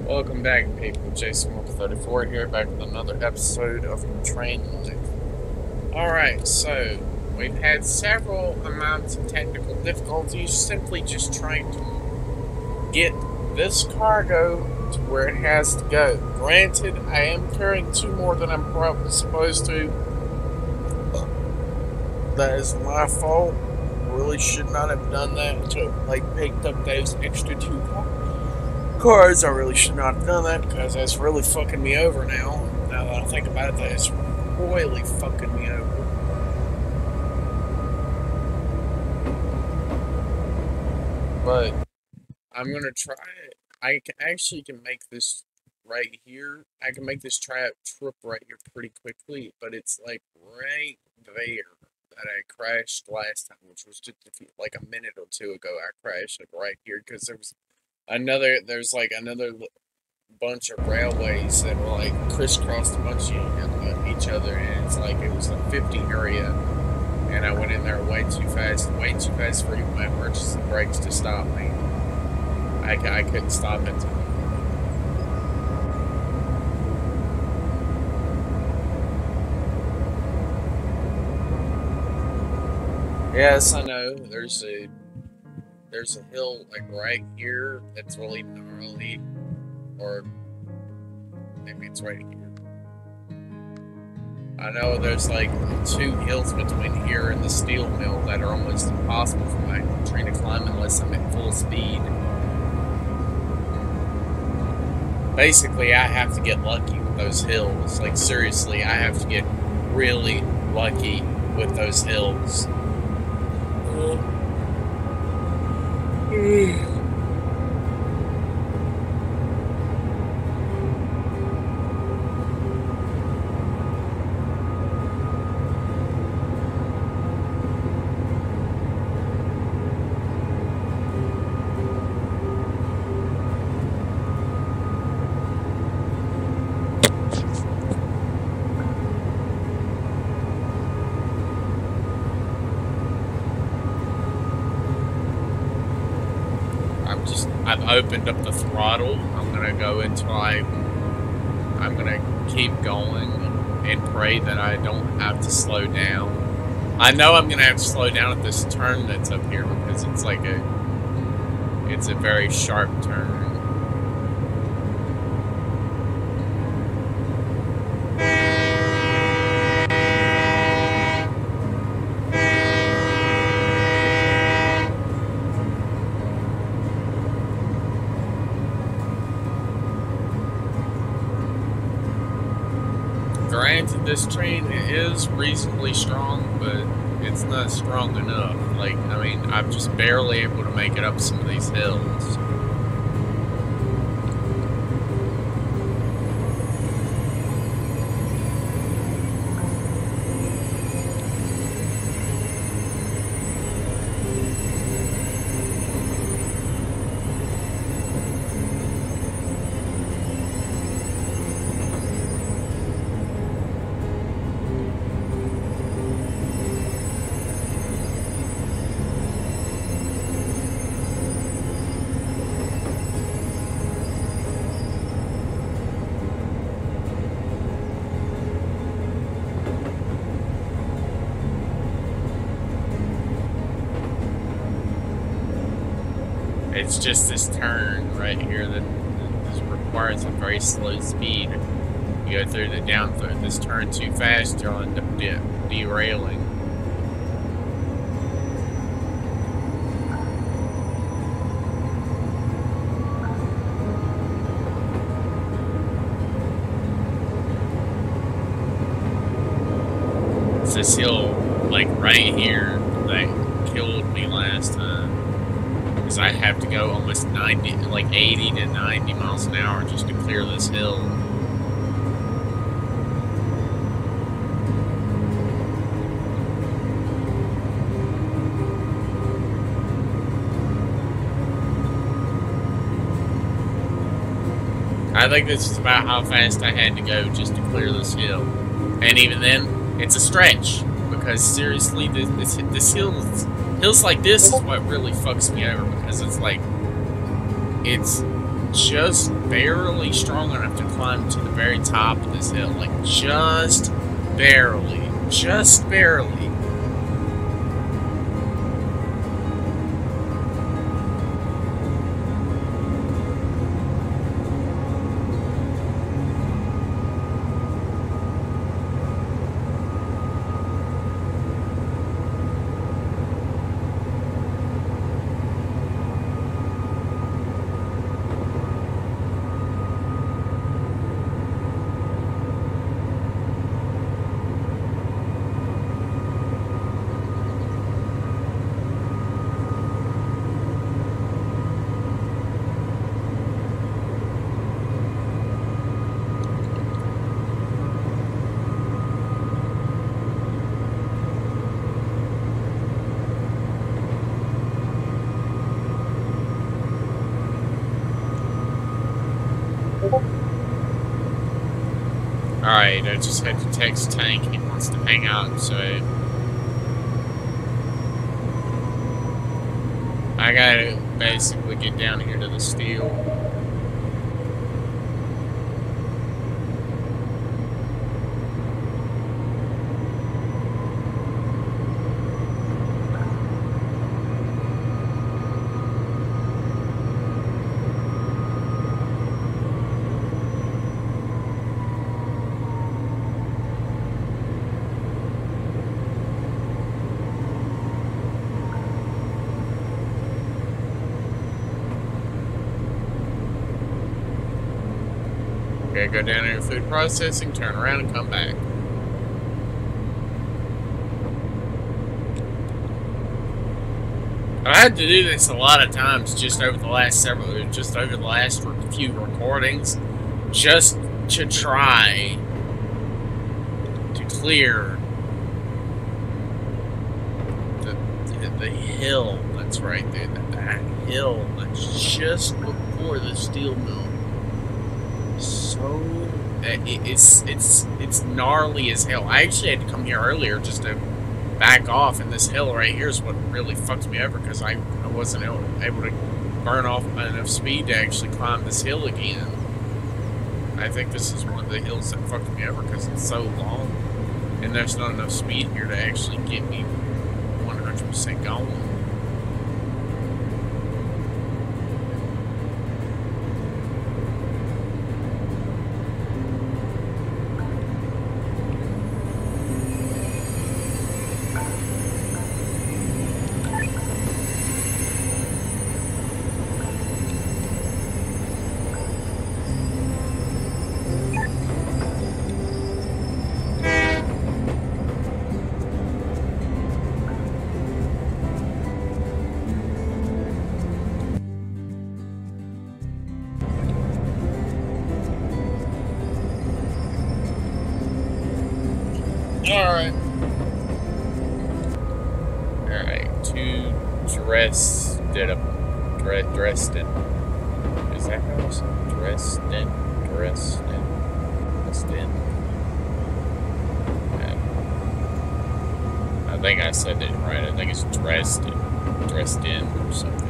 Welcome back, people. Jason134 here, back with another episode of Train Life. Alright, so we've had several amounts of technical difficulties simply just trying to get this cargo to where it has to go. Granted, I am carrying two more than I'm probably supposed to. That is my fault. Really should not have done that until picked up those extra two cars. I really should not have done that because that's really fucking me over now. Now that I think about it, that is royally fucking me over. But I'm gonna try it. I can make this right here. I can make this trip right here pretty quickly, but it's like right there that I crashed last time, which was just like a minute or two ago. I crashed like right here because there's another bunch of railways that were like crisscrossed a bunch of each other, and it's like it was a 50 area, and I went in there way too fast for even my emergency brakes to stop me. I couldn't stop it. Yes, I know. There's a hill like right here that's really gnarly, or maybe it's right here. I know there's like two hills between here and the steel mill that are almost impossible for my train to climb unless I'm at full speed. Basically, I have to get lucky with those hills. Like, seriously, I have to get really lucky with those hills. I've opened up the throttle. I'm gonna go until I'm gonna keep going and pray that I don't have to slow down. I know I'm gonna have to slow down at this turn that's up here because it's like it's a very sharp turn. Granted, this train is reasonably strong, but it's not strong enough. Like, I mean, I'm just barely able to make it up some of these hills. It's just this turn right here that requires a very slow speed. You go through the downthrow. This turn too fast, you'll end up derailing. It's this hill, like right here, that killed me last time. I have to go almost 80 to 90 miles an hour just to clear this hill. I think this is about how fast I had to go just to clear this hill. And even then, it's a stretch. Because seriously, this hills like this is what really fucks me over, because it's like, it's just barely strong enough to climb to the very top of this hill. Like, just barely. Just barely. Alright, I just had to text Tank. He wants to hang out, so I gotta basically get down here to the steel. Okay, go down here to food processing, turn around and come back. I had to do this a lot of times just over the last few recordings, just to try to clear the hill that's right there, that hill that's just before the steel mill. So it's gnarly as hell. I actually had to come here earlier just to back off, and this hill right here is what really fucked me over, because I wasn't able to burn off enough speed to actually climb this hill again. I think this is one of the hills that fucked me over because it's so long, and there's not enough speed here to actually get me 100% going. Alright, to Dresden. Is that how it's Dresden? I think I said it right. I think it's Dresden or something.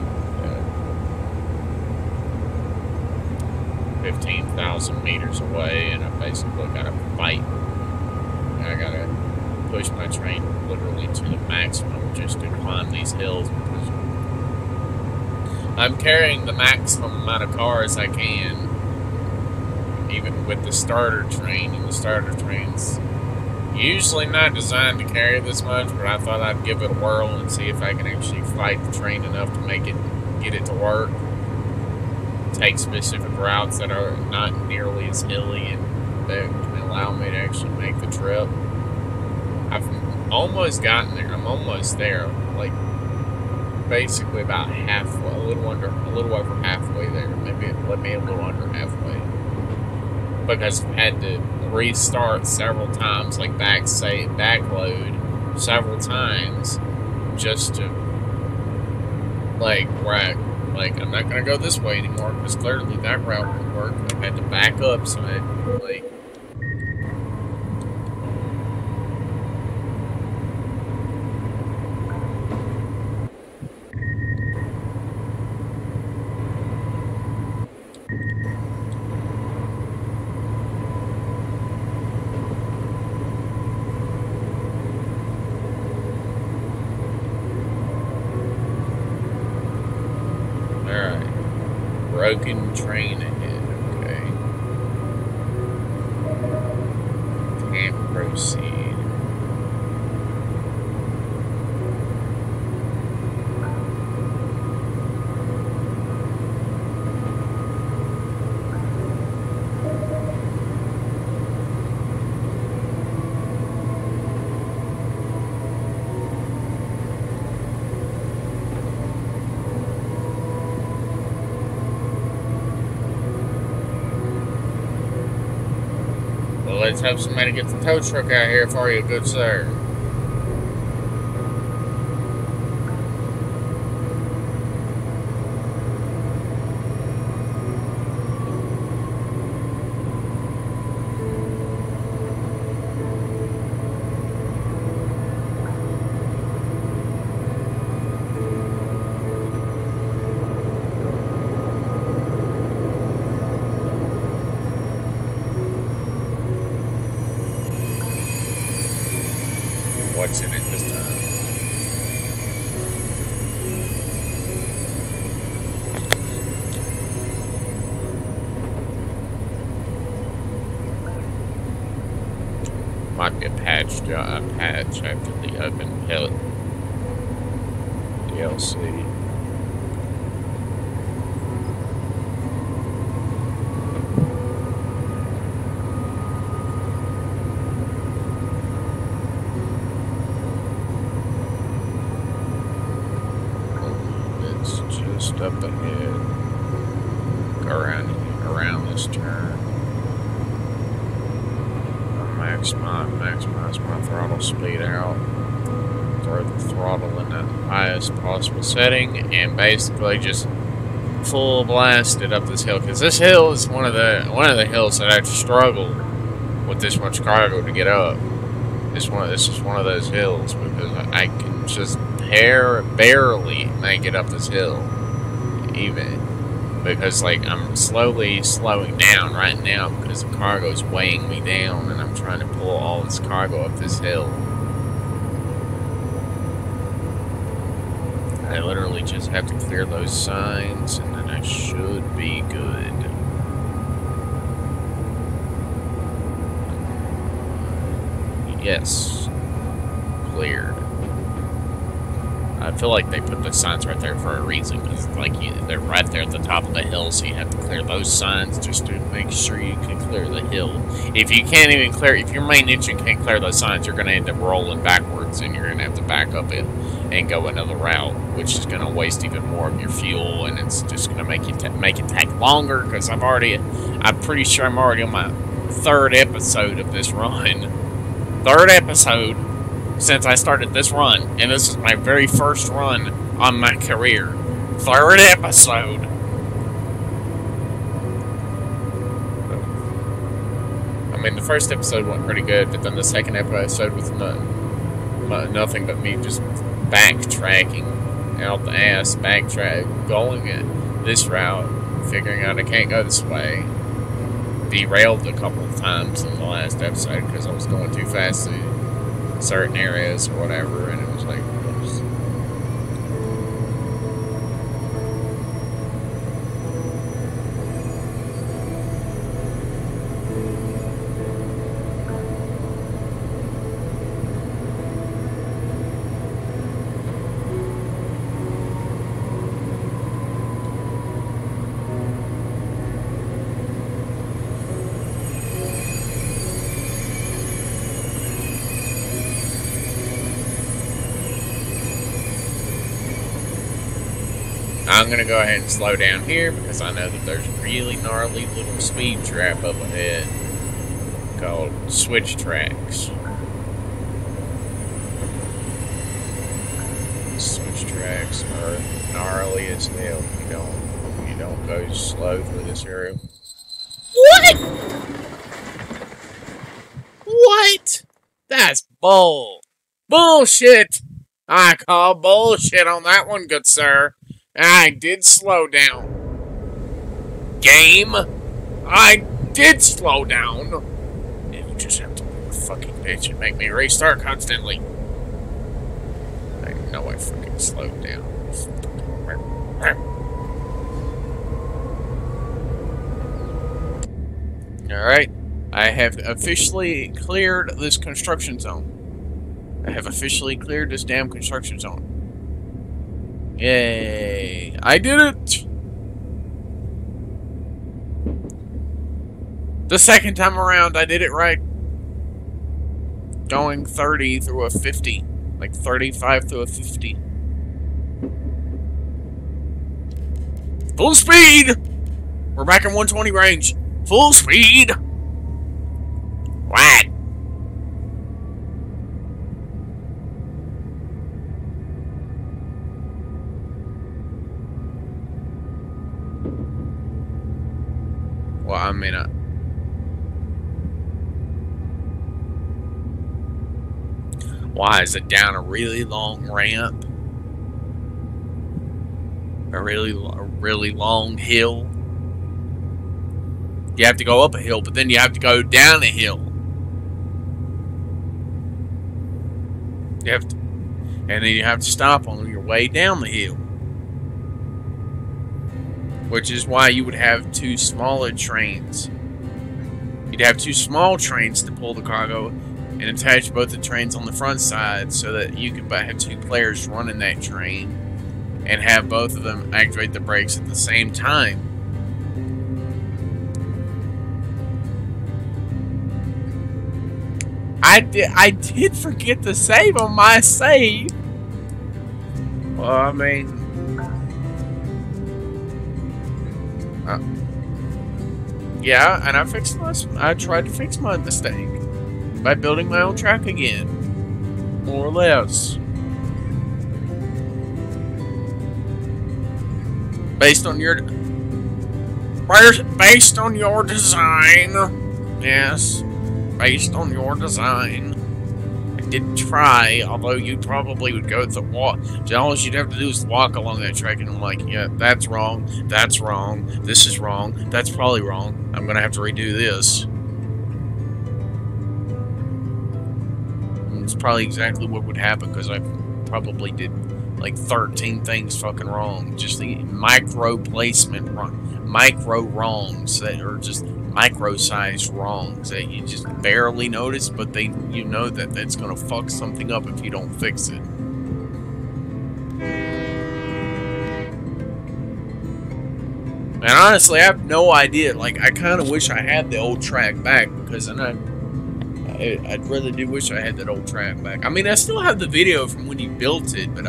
15,000 meters away, and I basically gotta fight. I gotta push my train literally to the maximum just to climb these hills, because I'm carrying the maximum amount of cars I can, even with the starter train, and the starter train's usually not designed to carry this much, but I thought I'd give it a whirl and see if I can actually fight the train enough to get it to work. Take specific routes that are not nearly as hilly and that can allow me to actually make the trip. I've almost gotten there. I'm almost there. Like, basically about halfway, a little over halfway there. Maybe a little under halfway. Because I've had to restart several times, like backload several times, just to, like, I'm not gonna go this way anymore, because clearly that route won't work. I had to back up, so I, like, broken train ahead. Okay. Can't proceed. Well, let's have somebody get the tow truck out here for you, good sir. What's in it this time? Might be a patch after the open pellet DLC. Up ahead, go around this turn. Maximize my throttle speed out. Throw the throttle in the highest possible setting, and basically just full blast it up this hill. Because this hill is one of the hills that I've struggled with this much cargo to get up. This is one of those hills because I can just barely make it up this hill. Even because like I'm slowly slowing down right now because the cargo is weighing me down and I'm trying to pull all this cargo up this hill. I literally just have to clear those signs and then I should be good. Yes, cleared. I feel like they put the signs right there for a reason, because like they're right there at the top of the hill, so you have to clear those signs just to make sure you can clear the hill. If you can't even clear, if your main engine can't clear those signs, you're going to end up rolling backwards, and you're going to have to back up it and go another route, which is going to waste even more of your fuel, and it's just going to make it take longer. Because I'm pretty sure I'm already on my third episode of this run. Third episode since I started this run, and this is my very first run on my career. Third episode. I mean, the first episode went pretty good, but then the second episode was nothing but me just backtracking out the ass, going this route, figuring out I can't go this way. Derailed a couple of times in the last episode because I was going too fast to certain areas or whatever, and it was like, oops. I'm going to go ahead and slow down here because I know that there's a really gnarly little speed trap up ahead called switch tracks. Switch tracks are gnarly as hell. You don't go slow through this area. What? What? That's bullshit. I call bullshit on that one, good sir. I did slow down. Game, I did slow down. You just have to fucking bitch and make me restart constantly. I know I fucking slowed down. Alright. I have officially cleared this construction zone. I have officially cleared this damn construction zone. Yay. I did it! The second time around, I did it right. Going 30 through a 50. Like 35 through a 50. Full speed! We're back in 120 range. Full speed! What? Well, I mean, why is it down a really long ramp? A really long hill? You have to go up a hill, but then you have to go down a hill. You have to, and then you have to stop on your way down the hill. Which is why you would have two smaller trains. You'd have two small trains to pull the cargo and attach both the trains on the front side so that you could have two players running that train and have both of them activate the brakes at the same time. I did forget to save on my save. Well, I mean, yeah, and I tried to fix my mistake by building my own track again, more or less, based on your design. Yes. Based on your design. I did try, although you probably would go to walk. All you'd have to do is walk along that track, and I'm like, yeah, that's wrong, this is wrong, that's probably wrong. I'm gonna have to redo this. And it's probably exactly what would happen, because I probably did like 13 things fucking wrong. Just the micro placement wrong, micro wrongs that are just micro-sized wrongs that you just barely notice, but you know that that's gonna fuck something up if you don't fix it. And honestly, I have no idea. Like, I kind of wish I had the old track back, because then I'd really do wish I had that old track back. I mean, I still have the video from when you built it, but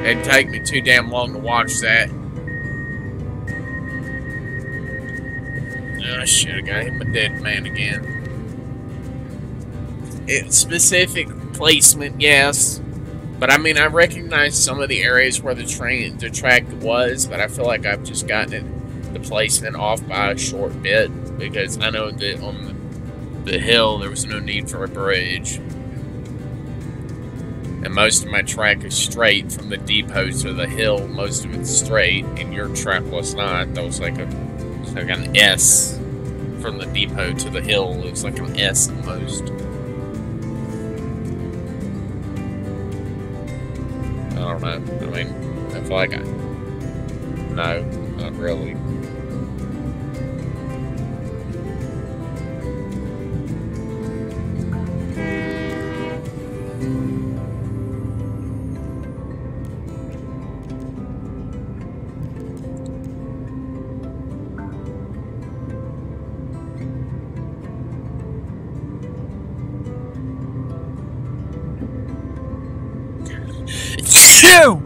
it'd take me too damn long to watch that. Oh shit, I got hit by dead man again. It's specific placement, yes. But I mean, I recognize some of the areas where the track was, but I feel like I've just gotten the placement off by a short bit, because I know that on the hill there was no need for a bridge. And most of my track is straight from the depot to the hill. Most of it's straight, and your track was not. That was like an S from the depot to the hill. It was like an S almost. I don't know. I mean, I feel like no, not really. Phew!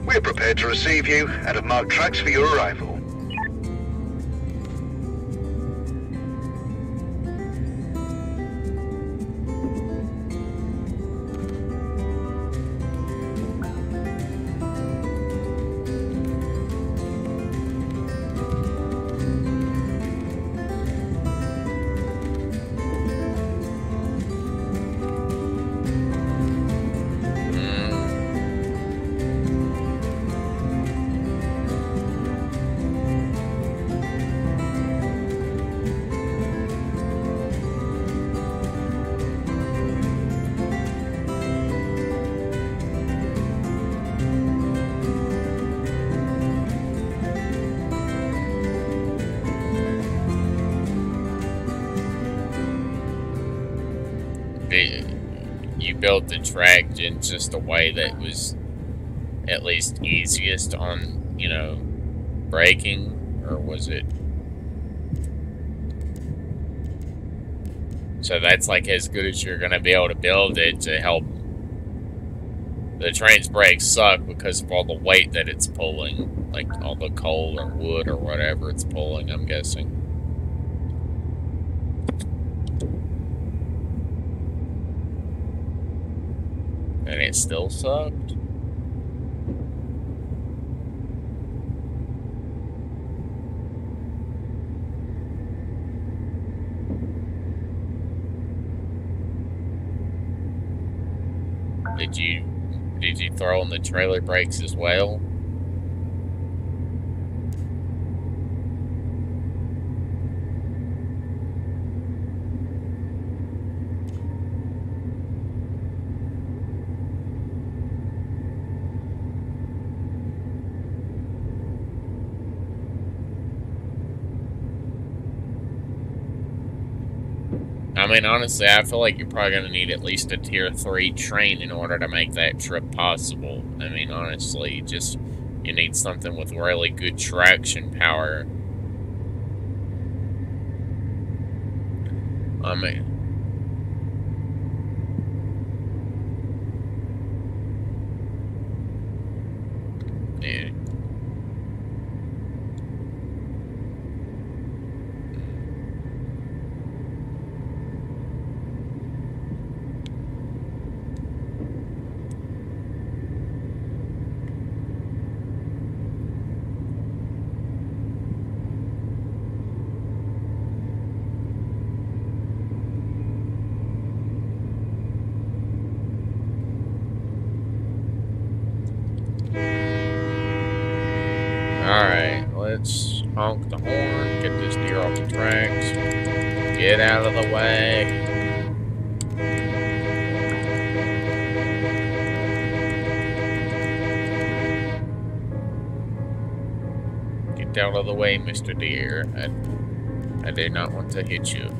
We're prepared to receive you and have marked tracks for your arrival. You built the track in just a way that was at least easiest on, you know, braking, or was it? So that's like as good as you're gonna be able to build it to help. The train's brakes suck because of all the weight that it's pulling, like all the coal or wood or whatever it's pulling, I'm guessing. And it still sucked? Did you throw in the trailer brakes as well? I mean, honestly, I feel like you're probably going to need at least a Tier 3 train in order to make that trip possible. I mean, honestly, just, you need something with really good traction power. I mean... yeah. Alright, let's honk the horn, get this deer off the tracks, get out of the way. Get out of the way, Mr. Deer. I did not want to hit you.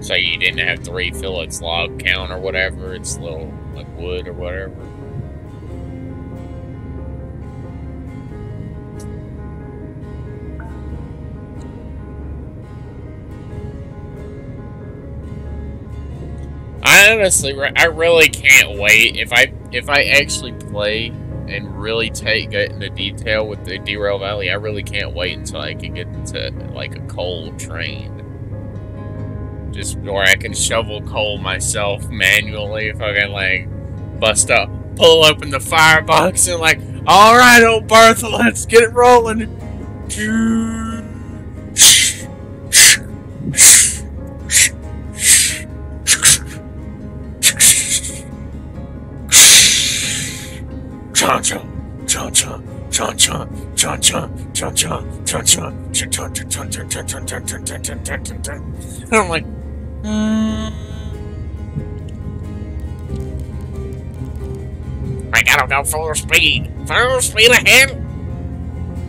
So you didn't have to refill its log count or whatever, its little, like, wood or whatever? I really can't wait. If I actually play and really get into detail with the Derail Valley, I really can't wait until I can get into, like, a coal train. Just where I can shovel coal myself manually, if I can, like, pull open the firebox and, like, alright, old Bertha, let's get it rolling. I'm like, I gotta go full speed. Full speed ahead.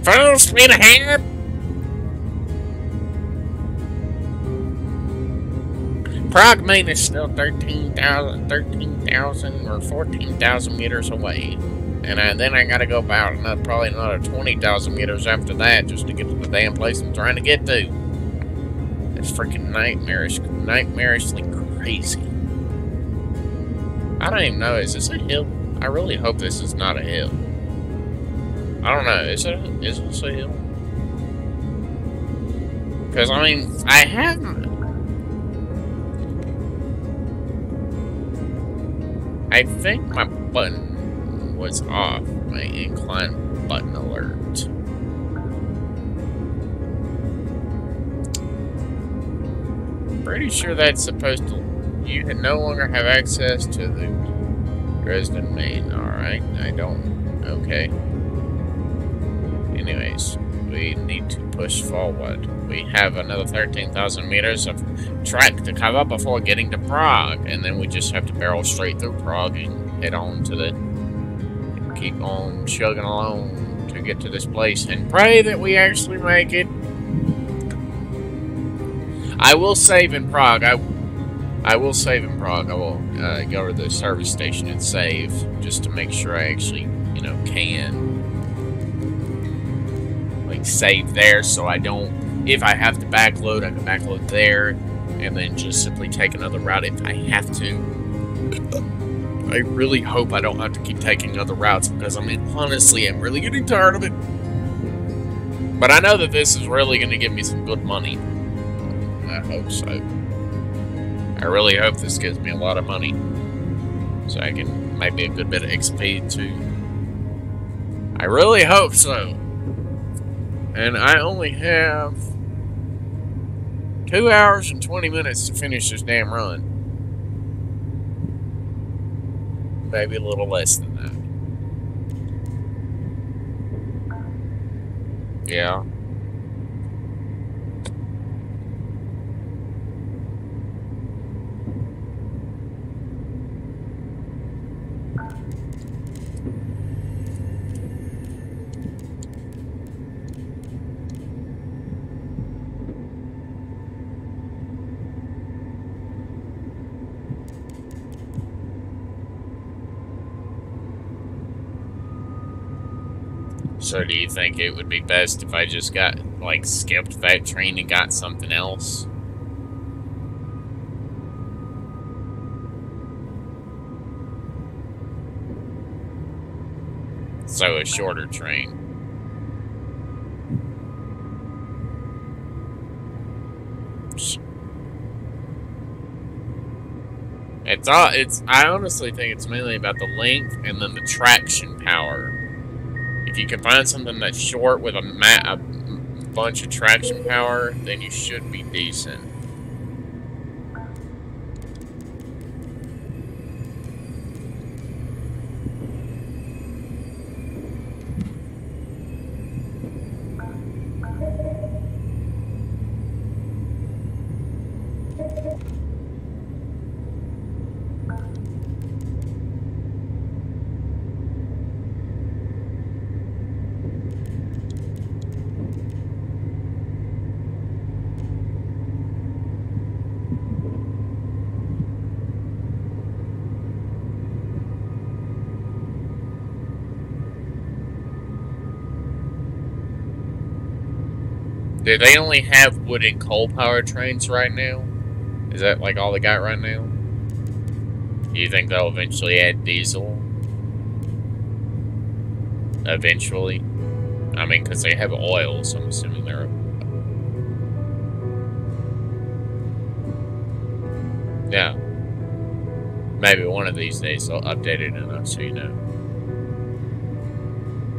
Full speed ahead. Prague is still 13,000 or 14,000 meters away. And then I gotta go about probably another 20,000 meters after that just to get to the damn place I'm trying to get to. It's freaking nightmarishly crazy. I don't even know, is this a hill? I really hope this is not a hill. I don't know, is this a hill? Because, I mean, I think my button was off. My incline button alert. Pretty sure that's supposed to... You can no longer have access to the Dresden main. Alright, I don't... Okay. Anyways, we need to push forward. We have another 13,000 meters of track to cover before getting to Prague. And then we just have to barrel straight through Prague and head on to the... Keep on chugging along to get to this place. And pray that we actually make it. I will save in Prague. I will save in Prague. I will go to the service station and save just to make sure I actually, you know, can like save there, so I don't. If I have to backload, I can backload there, and then just simply take another route if I have to. I really hope I don't have to keep taking other routes because honestly, I'm really getting tired of it. But I know that this is really going to give me some good money. I hope so. I really hope this gives me a lot of money. So I can maybe a good bit of XP too. I really hope so. And I only have 2 hours and 20 minutes to finish this damn run. Maybe a little less than that. Yeah. So do you think it would be best if I just got, like, skipped that train and got something else? So a shorter train. I honestly think it's mainly about the length and then the traction power. If you can find something that's short with a bunch of traction power, then you should be decent. Do they only have wood and coal power trains right now? Is that like all they got right now? Do you think they'll eventually add diesel? Eventually? I mean, because they have oil, so I'm assuming they're... Yeah. Maybe one of these days they'll update it enough so you know.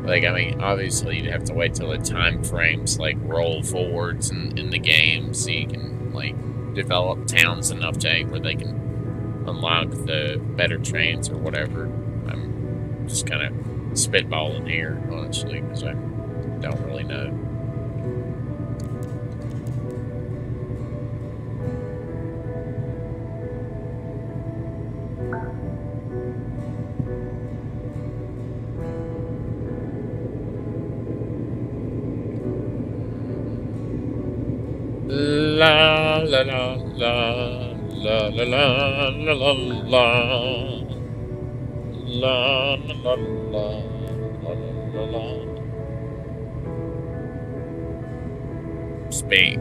Like, I mean, obviously you'd have to wait till the time frames, like, roll forwards in the game so you can, like, develop towns enough to where they can unlock the better trains or whatever. I'm just kind of spitballing here, honestly, because I don't really know. La la la la la la la la la la la la la. Speak.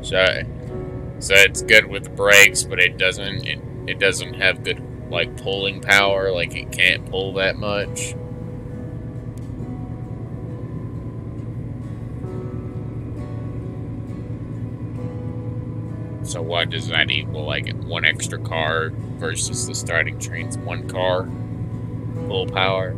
Sorry. So it's good with the brakes, but it doesn't have good like pulling power. Like it can't pull that much. So what does that equal? Like one extra car versus the starting train's one car full power.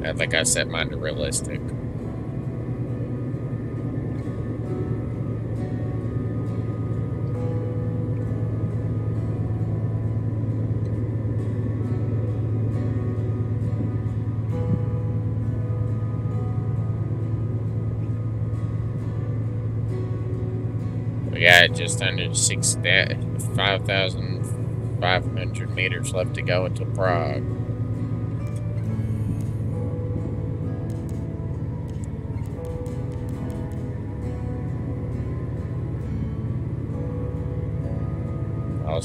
I think I set mine to realistic. We got just under 5,500 meters left to go into Prague.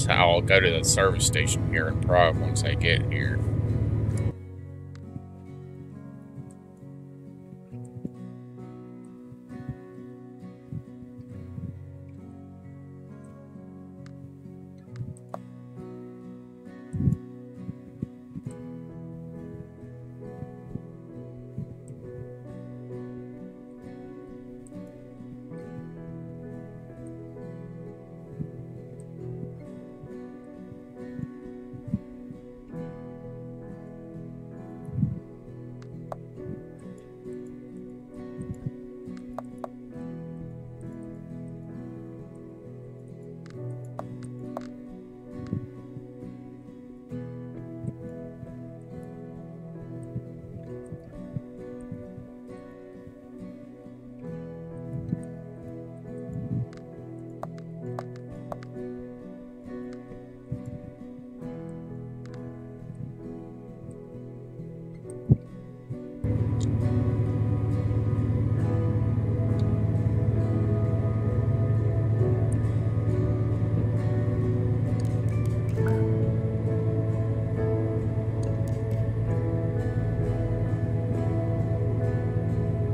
I'll go to the service station here in Prague once I get here.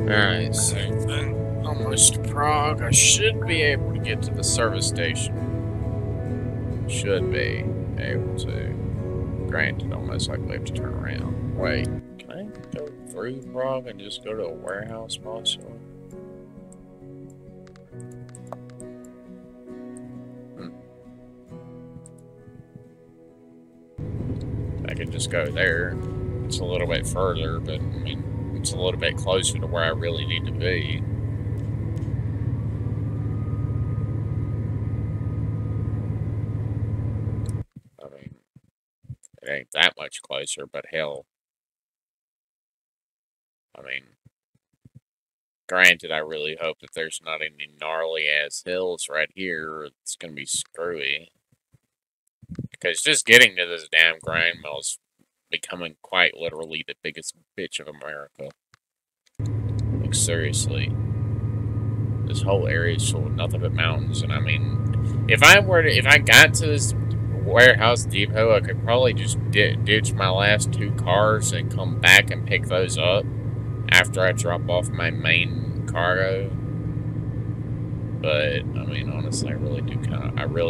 Alright, so almost to Prague. I should be able to get to the service station. Should be able to. Granted, I'll most likely have to turn around. Wait, can I go through Prague and just go to a warehouse possibly? I could just go there. It's a little bit further, but I mean, it's a little bit closer to where I really need to be. I mean, it ain't that much closer, but hell. I mean, granted, I really hope that there's not any gnarly ass hills right here. It's gonna be screwy. Because just getting to this damn grind mill is becoming quite literally the biggest bitch of America. Like, seriously. This whole area is full of nothing but mountains, and I mean, if I got to this warehouse depot, I could probably just ditch my last 2 cars and come back and pick those up after I drop off my main cargo. But, I mean, honestly, I really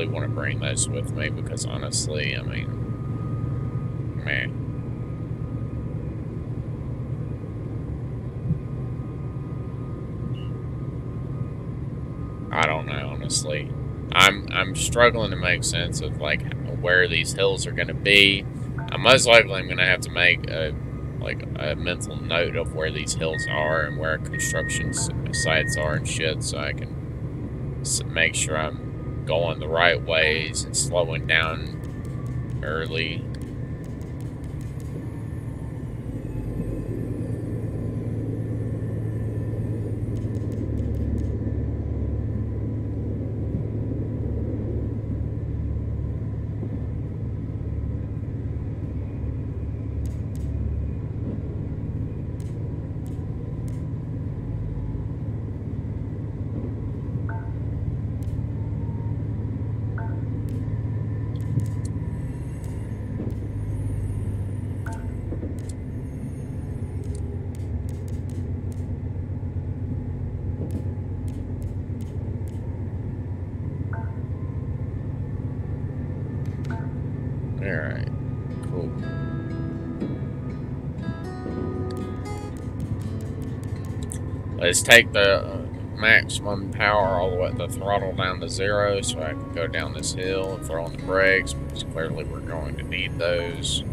want to bring those with me because, honestly, I mean, man. I don't know, honestly. I'm struggling to make sense of, like, where these hills are going to be. I'm most likely going to have to make a mental note of where these hills are and where construction sites are and shit, so I can make sure I'm going the right ways and slowing down early. Alright, cool. Let's take the maximum power all the way, the throttle down to 0 so I can go down this hill and throw on the brakes, because clearly we're going to need those.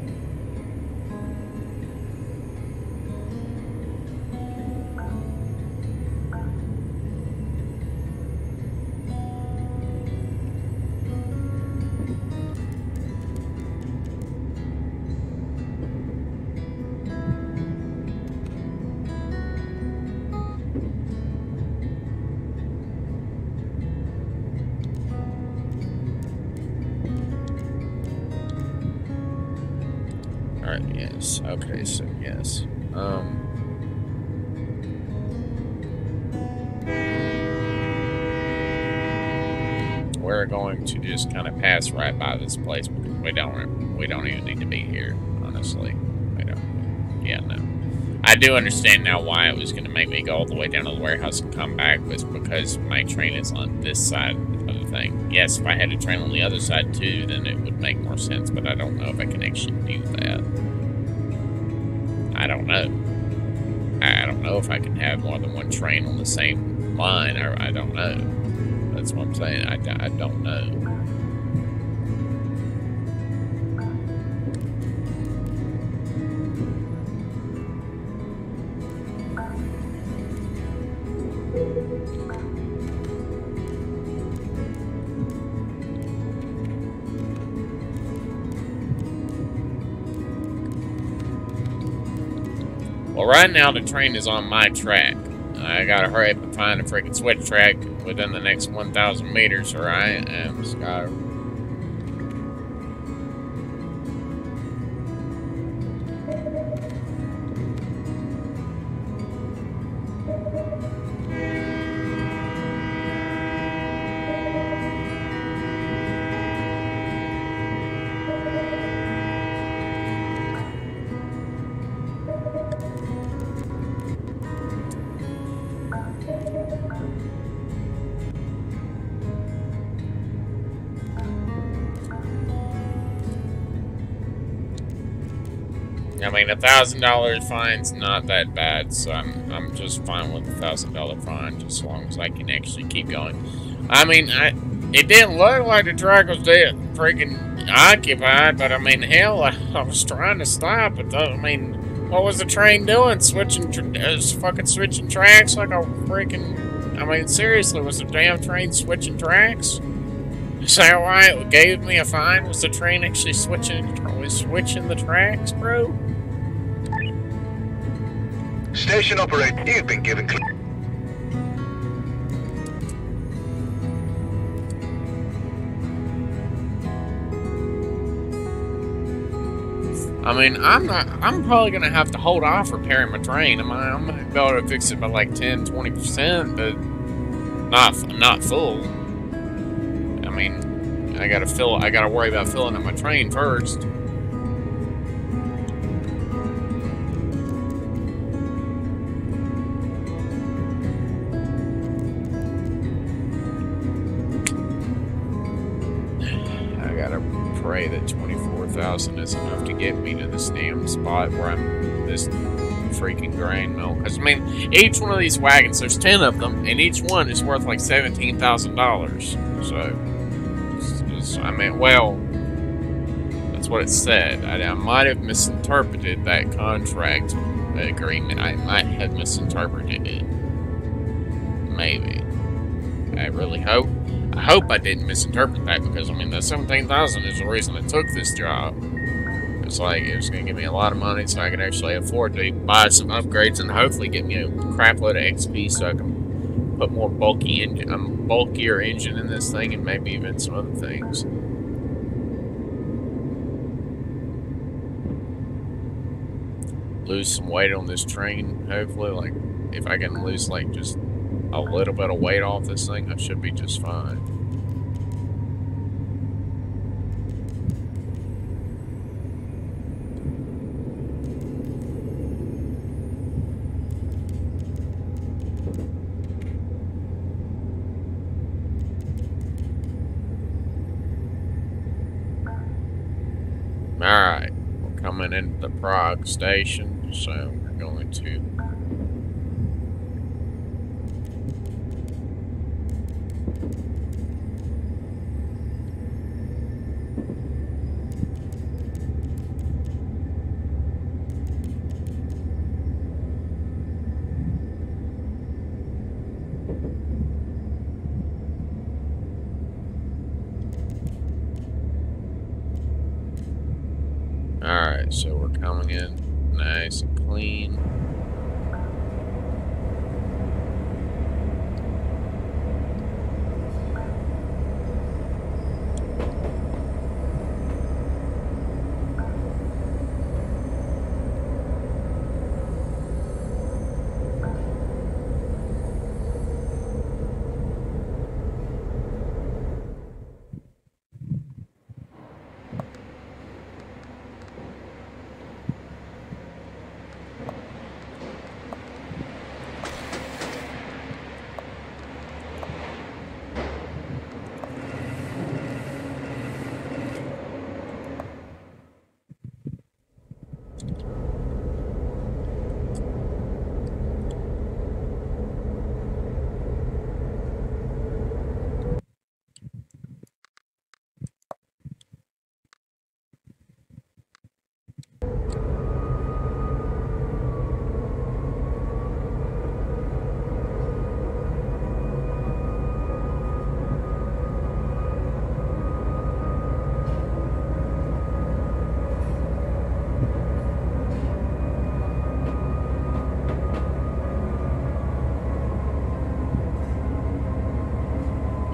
Alright, yes. Okay, so yes. We're going to just kind of pass right by this place because we don't even need to be here, honestly. We don't. Yeah, no. I do understand now why it was going to make me go all the way down to the warehouse and come back, was because my train is on this side of the thing. Yes, if I had a train on the other side too, then it would make more sense, but I don't know if I can actually do that. I don't know. I don't know if I can have more than one train on the same line, or I don't know. That's what I'm saying. I don't know. Well, right now the train is on my track. I gotta hurry up and find a freaking switch track within the next 1,000 meters, or I am Sky. I mean, $1,000 fine's not that bad, so I'm just fine with $1,000 fine, just as long as I can actually keep going. I mean, it didn't look like the track was dead, freaking occupied, but I mean, hell, I was trying to stop it. I mean, what was the train doing? Switching tracks like a freaking. I mean, seriously, was the damn train switching tracks? Is that why it gave me a fine? Was the train actually switching the tracks, bro? Station operator, you've been given clear. I mean, I'm probably gonna have to hold off repairing my train. I'm gonna be able to fix it by like 10-20%, but not full. I mean, I gotta worry about filling up my train first. Pray that 24,000 is enough to get me to this damn spot where I'm this freaking grain mill. Because I mean, each one of these wagons, there's 10 of them, and each one is worth like $17,000. So, I mean, well, that's what it said. I might have misinterpreted that contract agreement. I might have misinterpreted it. Maybe. I really hope. I hope I didn't misinterpret that, because I mean the 17,000 is the reason I took this job. It's like it was gonna give me a lot of money so I could actually afford to buy some upgrades and hopefully get me a crap load of XP so I can put more bulkier engine in this thing and maybe even some other things. Lose some weight on this train, hopefully. Like if I can lose like just a little bit of weight off this thing, I should be just fine. Alright, we're coming into the Prague station, so we're going to... Alright, so we're coming in nice and clean.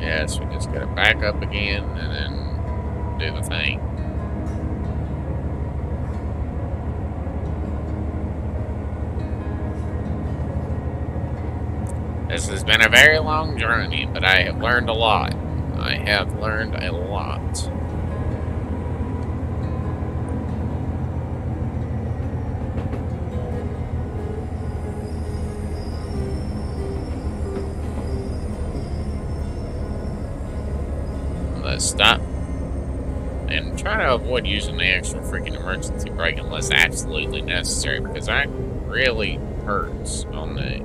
Yes, we just gotta back up again and then do the thing. This has been a very long journey, but I have learned a lot. I have learned a lot. Let's stop and try to avoid using the extra freaking emergency brake unless absolutely necessary, because that really hurts on the...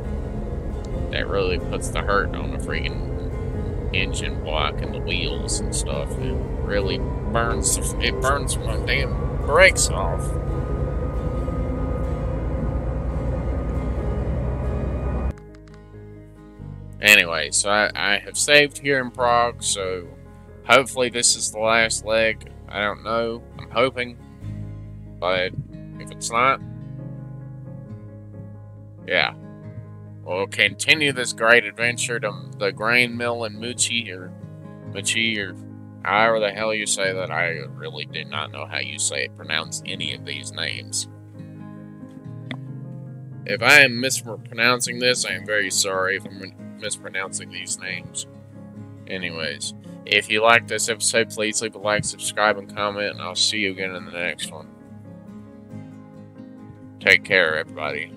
That really puts the hurt on the freaking engine block and the wheels and stuff. It really burns my damn brakes off. Anyway, so I have saved here in Prague, so hopefully this is the last leg. I don't know. I'm hoping. But if it's not, yeah. We'll continue this great adventure to the grain mill in Muchi, or however the hell you say that. I really do not know how you pronounce any of these names. If I am mispronouncing this, I am very sorry if I'm mispronouncing these names. Anyways, if you like this episode, please leave a like, subscribe, and comment, and I'll see you again in the next one. Take care, everybody.